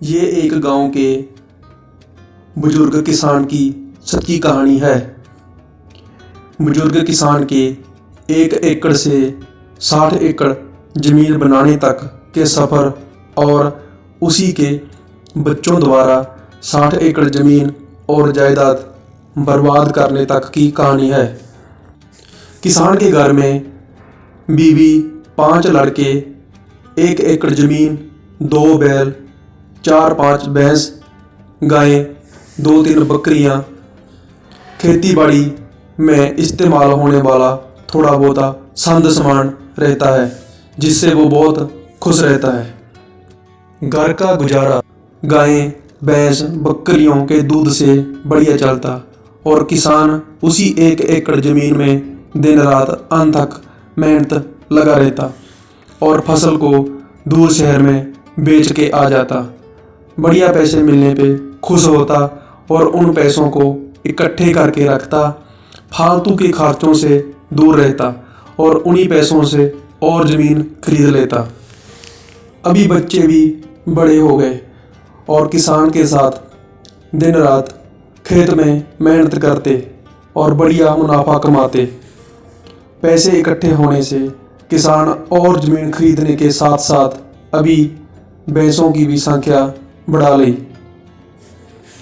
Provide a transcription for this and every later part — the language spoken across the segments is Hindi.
ये एक गांव के बुजुर्ग किसान की सच्ची कहानी है। बुजुर्ग किसान के 1 एकड़ से 60 एकड़ जमीन बनाने तक के सफ़र और उसी के बच्चों द्वारा 60 एकड़ जमीन और जायदाद बर्बाद करने तक की कहानी है। किसान के घर में बीवी, 5 लड़के, 1 एकड़ जमीन, 2 बैल, 4-5 भैंस, गायें, 2-3 बकरियां, खेती बाड़ी में इस्तेमाल होने वाला थोड़ा बहुत संद सामान रहता है, जिससे वो बहुत खुश रहता है। घर का गुजारा गायें, भैंस, बकरियों के दूध से बढ़िया चलता और किसान उसी 1 एकड़ जमीन में दिन रात अनथक मेहनत लगा रहता और फसल को दूर शहर में बेच के आ जाता। बढ़िया पैसे मिलने पे खुश होता और उन पैसों को इकट्ठे करके रखता, फालतू के खर्चों से दूर रहता और उन्हीं पैसों से और ज़मीन खरीद लेता। अभी बच्चे भी बड़े हो गए और किसान के साथ दिन रात खेत में मेहनत करते और बढ़िया मुनाफा कमाते। पैसे इकट्ठे होने से किसान और ज़मीन खरीदने के साथ साथ अभी भैंसों की भी संख्या बढ़ा ली।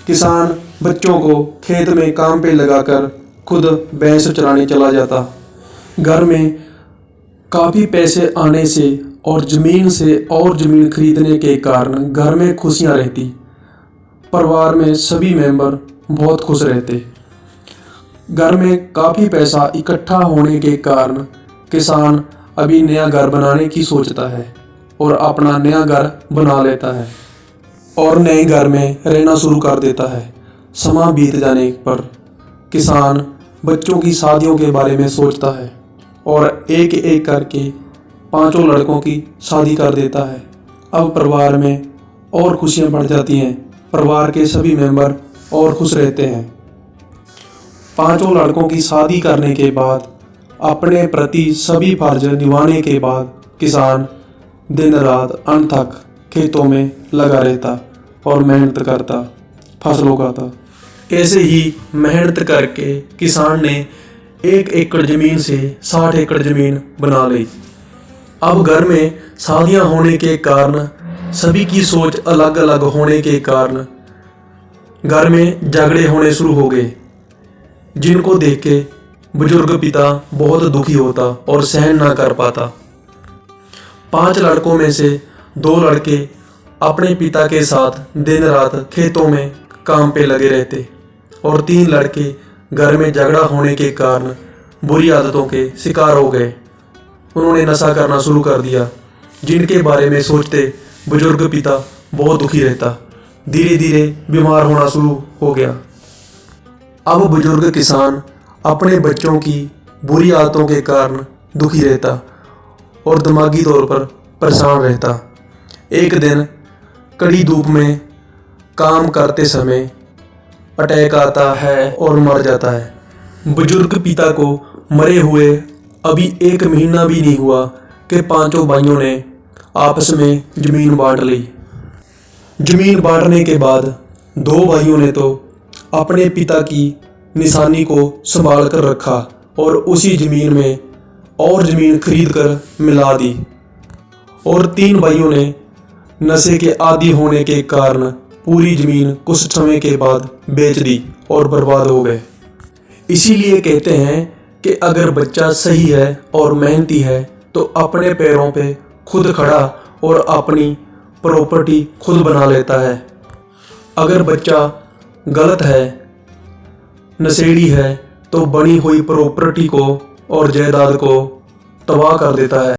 किसान बच्चों को खेत में काम पे लगाकर खुद भैंस चराने चला जाता। घर में काफ़ी पैसे आने से और ज़मीन से और ज़मीन खरीदने के कारण घर में खुशियाँ रहती। परिवार में सभी मेंबर बहुत खुश रहते। घर में काफ़ी पैसा इकट्ठा होने के कारण किसान अभी नया घर बनाने की सोचता है और अपना नया घर बना लेता है और नए घर में रहना शुरू कर देता है। समय बीत जाने पर किसान बच्चों की शादियों के बारे में सोचता है और एक एक करके 5 लड़कों की शादी कर देता है। अब परिवार में और खुशियां बढ़ जाती हैं। परिवार के सभी मेंबर और खुश रहते हैं। 5 लड़कों की शादी करने के बाद अपने प्रति सभी फर्ज निभाने के बाद किसान दिन रात अनथक खेतों में लगा रहता और मेहनत करता, फसल उगाता। ऐसे ही मेहनत करके किसान ने 1 एकड़ ज़मीन से 60 एकड़ ज़मीन बना ली। अब घर में शादियां होने के कारण सभी की सोच अलग अलग होने के कारण घर में झगड़े होने शुरू हो गए, जिनको देख के बुजुर्ग पिता बहुत दुखी होता और सहन ना कर पाता। 5 लड़कों में से 2 लड़के अपने पिता के साथ दिन रात खेतों में काम पे लगे रहते और 3 लड़के घर में झगड़ा होने के कारण बुरी आदतों के शिकार हो गए। उन्होंने नशा करना शुरू कर दिया, जिनके बारे में सोचते बुजुर्ग पिता बहुत दुखी रहता। धीरे धीरे बीमार होना शुरू हो गया। अब बुजुर्ग किसान अपने बच्चों की बुरी आदतों के कारण दुखी रहता और दिमागी तौर पर परेशान रहता। एक दिन कड़ी धूप में काम करते समय अटैक आता है और मर जाता है। बुजुर्ग पिता को मरे हुए अभी 1 महीना भी नहीं हुआ कि 5 भाइयों ने आपस में ज़मीन बांट ली। ज़मीन बांटने के बाद 2 भाइयों ने तो अपने पिता की निशानी को संभाल कर रखा और उसी ज़मीन में और ज़मीन खरीद कर मिला दी और 3 भाइयों ने नशे के आदी होने के कारण पूरी ज़मीन कुछ समय के बाद बेच दी और बर्बाद हो गए। इसीलिए कहते हैं कि अगर बच्चा सही है और मेहनती है तो अपने पैरों पे खुद खड़ा और अपनी प्रॉपर्टी खुद बना लेता है। अगर बच्चा गलत है, नशेड़ी है, तो बनी हुई प्रॉपर्टी को और जायदाद को तबाह कर देता है।